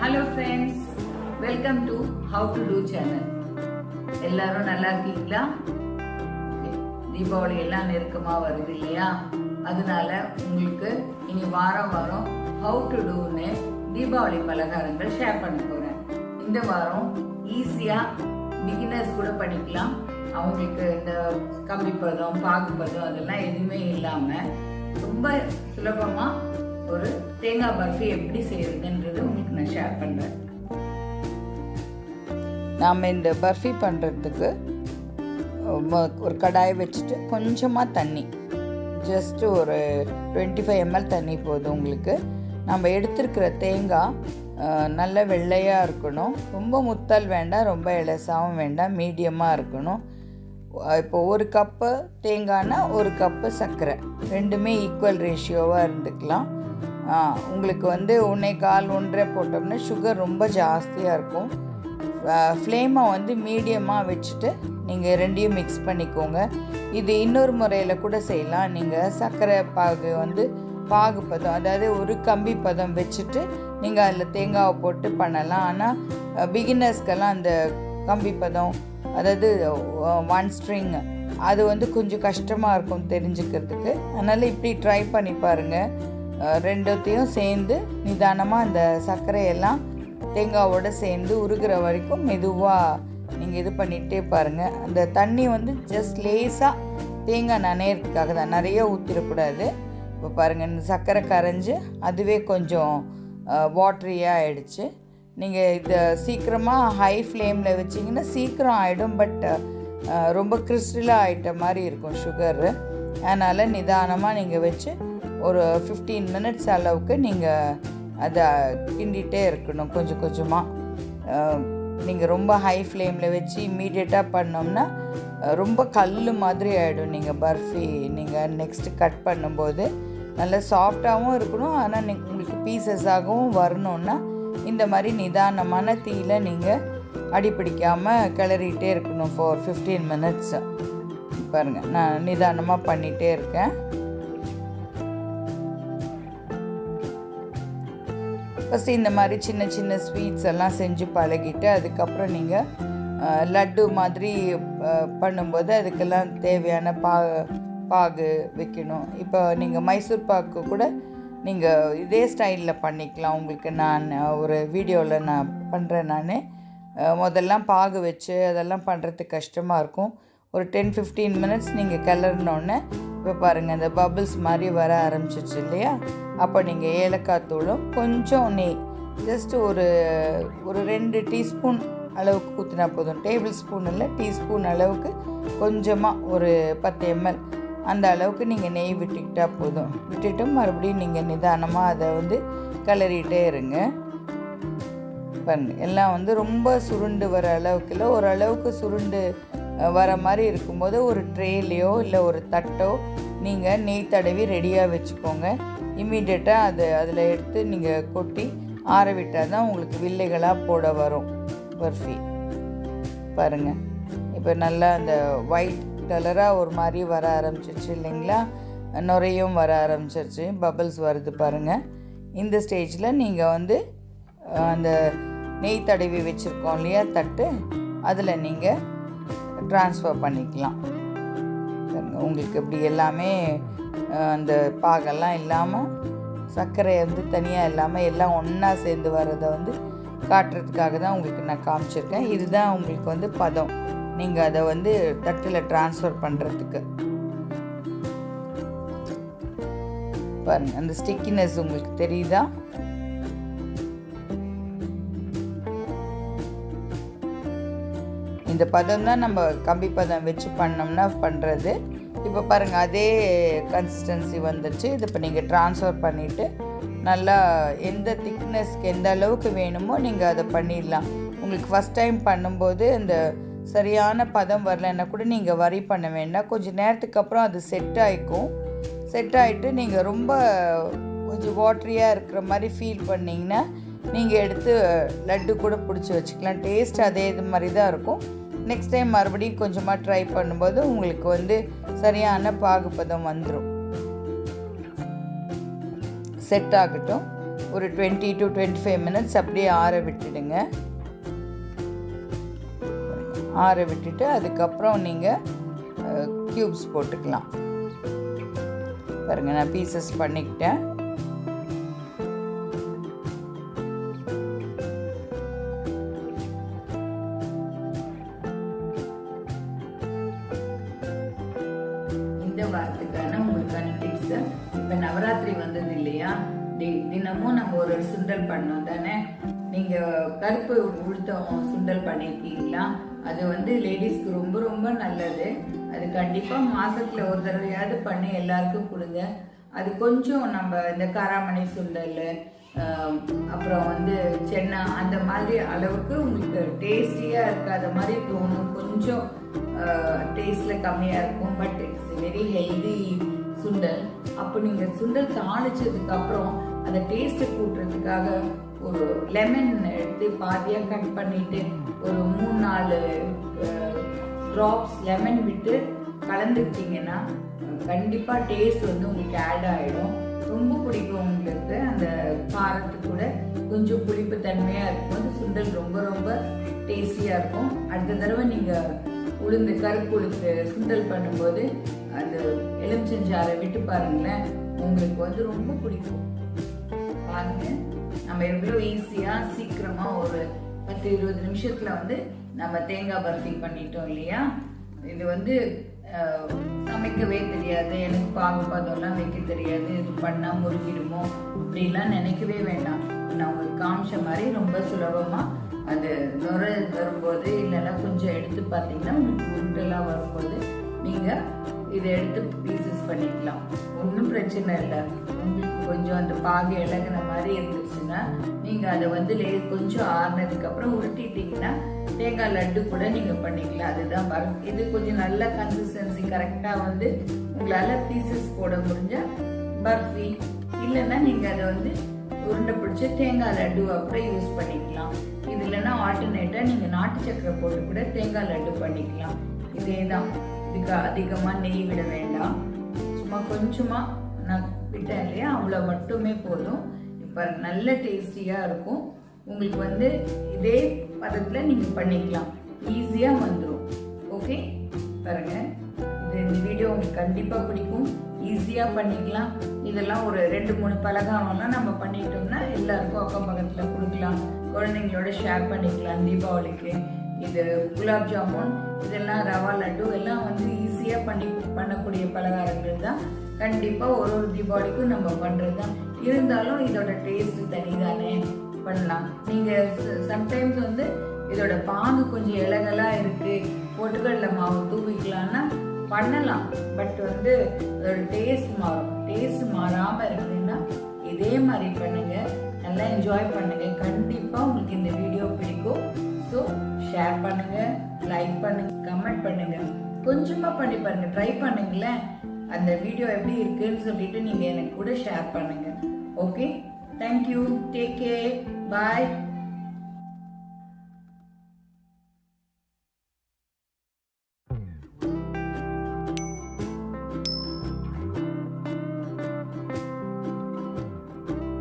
Hello friends, welcome to how to do channel. எல்லாரும் நல்லா இருக்கீங்களா? தீபாவளி எல்லாம் நெருக்கமாக வருது இல்லையா? அதனால உங்களுக்கு இனி வாரம் வாரம் ஹவு டு டூன்னு தீபாவளி பலகாரங்கள் ஷேர் பண்ண போகிறேன். இந்த வாரம் ஈஸியாக பிகினர்ஸ் கூட பண்ணிக்கலாம். அவங்களுக்கு இந்த கம்பிப்பதம் பாகுப்பதம் அதெல்லாம் எதுவுமே இல்லாமல் ரொம்ப சுலபமாக ஒரு தேங்காய் பர்ஃபி எப்படி செய்யறதுன்றது உங்களுக்கு நான் ஷேர் பண்ணுறேன். நாம் இந்த பர்ஃபி பண்ணுறதுக்கு ஒரு கடாயை வச்சுட்டு கொஞ்சமாக தண்ணி, ஜஸ்ட்டு ஒரு 25 ml தண்ணி போதும் உங்களுக்கு. நம்ம எடுத்துருக்கிற தேங்காய் நல்ல வெள்ளையாக இருக்கணும். ரொம்ப முத்தல் வேண்டாம், ரொம்ப இலசாகவும் வேண்டாம், மீடியமாக இருக்கணும். இப்போ ஒரு கப்பு தேங்காய்னா ஒரு கப்பு சர்க்கரை, ரெண்டுமே ஈக்குவல் ரேஷியோவாக இருந்துக்கலாம். உங்களுக்கு 1.25 போட்டோம்னா சுகர் ரொம்ப ஜாஸ்தியாக இருக்கும். ஃப்ளேமை மீடியமாக வச்சுட்டு நீங்கள் ரெண்டையும் மிக்ஸ் பண்ணிக்கோங்க. இது இன்னொரு முறையில் கூட செய்யலாம். நீங்கள் சர்க்கரை பாகு பதம், அதாவது ஒரு கம்பி பதம் வச்சுட்டு நீங்கள் அதில் தேங்காவை போட்டு பண்ணலாம். ஆனால் பிகினர்ஸ்க்கெல்லாம் அந்த கம்பி பதம், அதாவது 1 ஸ்ட்ரிங், அது கொஞ்சம் கஷ்டமாக இருக்கும் தெரிஞ்சுக்கிறதுக்கு. அதனால் இப்படி ட்ரை பண்ணி பாருங்கள். ரெண்டுத்தையும் சேர்ந்து நிதானமாக அந்த சர்க்கரையெல்லாம் தேங்காவோடு சேர்ந்து உருகிற வரைக்கும் மெதுவாக நீங்கள் இது பண்ணிகிட்டே பாருங்கள். அந்த தண்ணி ஜஸ்ட் லேஸாக தேங்காய் நனையிறதுக்காக தான், நிறைய ஊற்றிடக்கூடாது. இப்போ பாருங்கள், இந்த சர்க்கரை கரைஞ்சி அதுவே கொஞ்சம் வாட்ரியாக ஆகிடுச்சு. நீங்கள் இதை சீக்கிரமாக ஹை ஃப்ளேமில் வச்சிங்கன்னா சீக்கிரம் ஆகிடும். பட் ரொம்ப கிறிஸ்டலாக ஆகிட்ட மாதிரி இருக்கும் சுகரு. அதனால் நிதானமாக நீங்கள் வச்சு ஒரு 15 minutes அளவுக்கு நீங்கள் அதை கிண்டிகிட்டே இருக்கணும். கொஞ்சம் கொஞ்சமாக நீங்கள் ரொம்ப ஹை ஃப்ளேமில் வச்சு இம்மீடியட்டாக பண்ணோம்னா ரொம்ப கல் மாதிரி ஆகிடும். நீங்கள் பர்ஃபி நீங்கள் நெக்ஸ்ட்டு கட் பண்ணும்போது நல்லா சாஃப்டாகவும் இருக்கணும். ஆனால் உங்களுக்கு பீசஸாகவும் வரணுன்னா இந்த மாதிரி நிதானமான தீயில நீங்கள் அடிப்பிடிக்காமல் கிளறிகிட்டே இருக்கணும் ஃபார் 15 minutes. பாருங்கள், நான் நிதானமாக பண்ணிகிட்டே இருக்கேன். ஃபஸ்ட்டு இந்த மாதிரி சின்ன சின்ன ஸ்வீட்ஸ் எல்லாம் செஞ்சு பழகிட்டு அதுக்கப்புறம் நீங்கள் லட்டு மாதிரி பண்ணும்போது அதுக்கெல்லாம் தேவையான பாகு வைக்கணும். இப்போ நீங்கள் மைசூர் பாக்கு கூட நீங்கள் இதே ஸ்டைலில் பண்ணிக்கலாம். உங்களுக்கு நான் ஒரு வீடியோவில் நான் பண்ணுறேன். முதல்லாம் பாகு வச்சு அதெல்லாம் பண்ணுறதுக்கு கஷ்டமாக இருக்கும். ஒரு 10-15 minutes நீங்கள் கிளறினோன்னே இப்போ பாருங்கள், இந்த பபிள்ஸ் மாதிரி வர ஆரம்பிச்சிச்சு இல்லையா? அப்போ நீங்கள் ஏலக்காய் தூளும் கொஞ்சம் நெய், ஜஸ்ட் ஒரு 2 டீஸ்பூன் அளவுக்கு ஊற்றினா போதும். டேபிள் ஸ்பூன் இல்லை, டீஸ்பூன் அளவுக்கு கொஞ்சமாக ஒரு 10 ml அந்த அளவுக்கு நீங்கள் நெய் விட்டுக்கிட்டால் போதும். விட்டுட்டு மறுபடியும் நீங்கள் நிதானமாக அதை கிளறிட்டே இருங்க. பாருங்கள், எல்லாம் ரொம்ப சுருண்டு வர அளவுக்கு இல்லை, ஓரளவுக்கு சுருண்டு வர மாதிரி இருக்கும்போது ஒரு ட்ரேலையோ இல்லை ஒரு தட்டோ நீங்கள் நெய் தடவி ரெடியாக வச்சுக்கோங்க. இம்மீடியட்டாக அதில் எடுத்து நீங்கள் கொட்டி ஆற விட்டால் தான் உங்களுக்கு வில்லைகளாக போட வரும் பர்ஃபி. பாருங்கள், இப்போ நல்லா அந்த ஒயிட் கலராக ஒரு மாதிரி வர ஆரம்பிச்சிருச்சு இல்லைங்களா? நுரையும் வர ஆரம்பிச்சிருச்சு, பபிள்ஸ் வருது பாருங்கள். இந்த ஸ்டேஜில் நீங்கள் அந்த நெய் தடவி வச்சுருக்கோம் இல்லையா தட்டு, அதில் நீங்கள் ட்ரான்ஸ்ஃபர் பண்ணிக்கலாம். உங்களுக்கு இப்படி எல்லாமே அந்த பாகெல்லாம் இல்லாமல் சர்க்கரை தனியாக இல்லாமல் எல்லாம் ஒன்றா சேர்ந்து வர்றதை காட்டுறதுக்காக தான் உங்களுக்கு நான் காமிச்சிருக்கேன். இதுதான் உங்களுக்கு பதம், நீங்கள் அதை தட்டில் ட்ரான்ஸ்ஃபர் பண்ணுறதுக்கு. பாருங்கள், அந்த ஸ்டிக்கினஸ் உங்களுக்கு தெரியுதா? இந்த பதம் தான் நம்ம கம்பி பதம் வச்சு பண்ணோம்னா பண்ணுறது. இப்போ பாருங்கள், அதே கன்சிஸ்டன்சி வந்துடுச்சு. இது இப்போ நீங்கள் ட்ரான்ஸ்ஃபர் பண்ணிவிட்டு நல்லா எந்த திக்னஸ்க்கு எந்த அளவுக்கு வேணுமோ நீங்கள் அதை பண்ணிடலாம். உங்களுக்கு ஃபஸ்ட் டைம் பண்ணும்போது இந்த சரியான பதம் வரலைன்னா கூட நீங்கள் வரி பண்ண வேண்டாம். கொஞ்சம் நேரத்துக்கு அப்புறம் அது செட் ஆகிட்டு நீங்கள் ரொம்ப கொஞ்சம் வாட்டரியாக இருக்கிற மாதிரி ஃபீல் பண்ணிங்கன்னா நீங்கள் எடுத்து லட்டு கூட பிடிச்சி வச்சுக்கலாம். டேஸ்ட் அதே இது மாதிரி தான் இருக்கும். நெக்ஸ்ட் டைம் மறுபடியும் கொஞ்சமாக ட்ரை பண்ணும்போது உங்களுக்கு சரியான பாகுப்பதம் வந்துடும். செட் ஆகட்டும். ஒரு 20 to 25 minutes அப்படியே ஆற விட்டுடுங்க. ஆற விட்டுட்டு அதுக்கப்புறம் நீங்கள் க்யூப்ஸ் போட்டுக்கலாம். பாருங்கள், நான் பீசஸ் பண்ணிக்கிட்டேன். இந்த வாரத்துக்கான உங்களுக்கான டிப்ஸ். இப்போ நவராத்திரி வந்தது இல்லையா, தினமும் நம்ம ஒரு சுண்டல் பண்ணோம் தானே. நீங்கள் கருப்பு உளுத்தம் சுண்டல் பண்ணியிருக்கீங்களா? அது வந்து லேடிஸ்க்கு ரொம்ப ரொம்ப நல்லது. அது கண்டிப்பாக மாதத்தில் ஒரு தடவையாவது பண்ணி எல்லாருக்கும் கொடுங்க. அது கொஞ்சம் நம்ம இந்த காராமணி சுண்டல் அப்புறம் வந்து சென்னா அந்த மாதிரி அளவுக்கு உங்களுக்கு டேஸ்டியாக இருக்காத மாதிரி தோணும். கொஞ்சம் டேஸ்ட்டில் கம்மியாக இருக்கும். பட் இட்ஸ் வெரி ஹெல்தி சுண்டல். அப்போ நீங்கள் சுண்டல் தாளிச்சதுக்கப்புறம் அந்த டேஸ்ட்டை கூட்டுறதுக்காக ஒரு லெமன் எடுத்து பாதியாக கட் பண்ணிவிட்டு ஒரு 3-4 ட்ராப்ஸ் லெமன் விட்டு கலந்துக்கிட்டிங்கன்னா கண்டிப்பாக டேஸ்ட் வந்து உங்களுக்கு ஆட் ஆகிடும். ரொம்ப பிடிக்கும் உங்களுக்கு. அந்த காரத்துக்கு கூட கொஞ்சம் புளிப்பு தன்மையாக இருக்கும். அந்த சுண்டல் ரொம்ப ரொம்ப டேஸ்டியாக இருக்கும். அடுத்த தடவை நீங்கள் உளுந்து கருப்பு உளுந்து சுண்டல் பண்ணும்போது அந்த எலுமிச்சஞ்சாறை விட்டு பாருங்களேன், உங்களுக்கு வந்து ரொம்ப பிடிக்கும். பாருங்க, நம்ம எவ்வளோ ஈஸியாக சீக்கிரமாக ஒரு 10-20 நிமிஷத்தில் வந்து நம்ம தேங்காய் பர்ஃபி பண்ணிட்டோம் இல்லையா. இது வந்து சமைக்கவே தெரியாது, எனக்கு பாகுபாதம்லாம் வைக்க தெரியாது, இது பண்ணால் முறுக்கிடுமோ அப்படிலாம் நினைக்கவே வேண்டாம். நான் உங்களுக்கு காமிச்ச மாதிரி ரொம்ப சுலபமாக அது வரும்போது இல்லைன்னா கொஞ்சம் எடுத்து பார்த்தீங்கன்னா உங்களுக்கு உருட்டெல்லாம் வரும்போது நீங்கள் இதை எடுத்து பீசஸ் பண்ணிக்கலாம். ஒன்றும் பிரச்சனை இல்லை. உங்களுக்கு கொஞ்சம் அந்த பாகு இலகுன மாதிரி இருந்துச்சுன்னா நீங்கள் அதை வந்து கொஞ்சம் ஆறுனதுக்கப்புறம் உருட்டிட்டிங்கன்னா தேங்காய் லட்டு கூட நீங்கள் பண்ணிக்கலாம். அதுதான் இது கொஞ்சம் நல்ல கன்சிஸ்டன்சி கரெக்டாக வந்து உங்களால் பீசஸ் போட முடிஞ்சால் பர்ஃபி, இல்லைன்னா நீங்கள் அதை வந்து உருண்டை பிடிச்சி தேங்காய் லட்டு அப்புறம் யூஸ் பண்ணிக்கலாம். இது இல்லைன்னா ஆல்டர்னேட்டாக நீங்கள் நாட்டு சக்கரை போட்டு கூட தேங்காய் லட்டு பண்ணிக்கலாம். இதே தான். இதுக்கு அதிகமாக நெய் விட வேண்டாம். சும்மா கொஞ்சமாக நான் விட்டேன் இல்லையா, அவ்வளோ மட்டுமே போதும். இப்போ நல்ல டேஸ்டியாக இருக்கும். உங்களுக்கு வந்து இதே பதத்தில் நீங்கள் பண்ணிக்கலாம். ஈஸியாக வந்துடும். ஓகே, பாருங்க, இந்த வீடியோ உங்களுக்கு கண்டிப்பாக பிடிக்கும். ஈஸியாக பண்ணிக்கலாம். இதெல்லாம் ஒரு 2-3 பலகாரம்லாம் நம்ம பண்ணிட்டோம்னா எல்லாருக்கும் அக்கம் பக்கத்தில் கொடுக்கலாம். குழந்தைங்களோட ஷேர் பண்ணிக்கலாம் தீபாவளிக்கு. இது குலாப் ஜாமுன், இதெல்லாம் ரவா லட்டு எல்லாம் வந்து ஈஸியாக பண்ணக்கூடிய பலகாரங்கள் தான். கண்டிப்பாக ஒரு தீபாவளிக்கும் நம்ம பண்ணுறது தான். இருந்தாலும் இதோட டேஸ்ட் தனி தானே, பண்ணலாம். நீங்கள் சம்டைம்ஸ் வந்து இதோட பாகு கொஞ்சம் இலகலாக இருக்குது, பொட்டுக்கடலை மாவு தூவிக்கலான்னா பண்ணலாம். பட் வந்து அதோட டேஸ்ட் மாறும். டேஸ்ட் மாறாமல் இருக்குன்னா இதே மாதிரி பண்ணுங்க. நல்லா என்ஜாய் பண்ணுங்க. கண்டிப்பாக உங்களுக்கு இந்த வீடியோ பிடிக்கும். ஸோ ஷேர் பண்ணுங்க, லைக் பண்ணுங்க, கமெண்ட் பண்ணுங்க. கொஞ்சமாக பண்ணி பாருங்க, ட்ரை பண்ணுங்களேன். அந்த வீடியோ எப்படி இருக்குன்னு சொல்லிட்டு நீங்கள் எனக்கு கூட ஷேர் பண்ணுங்க. ஓகே, தேங்க்யூ, டேக் கேர், பாய்.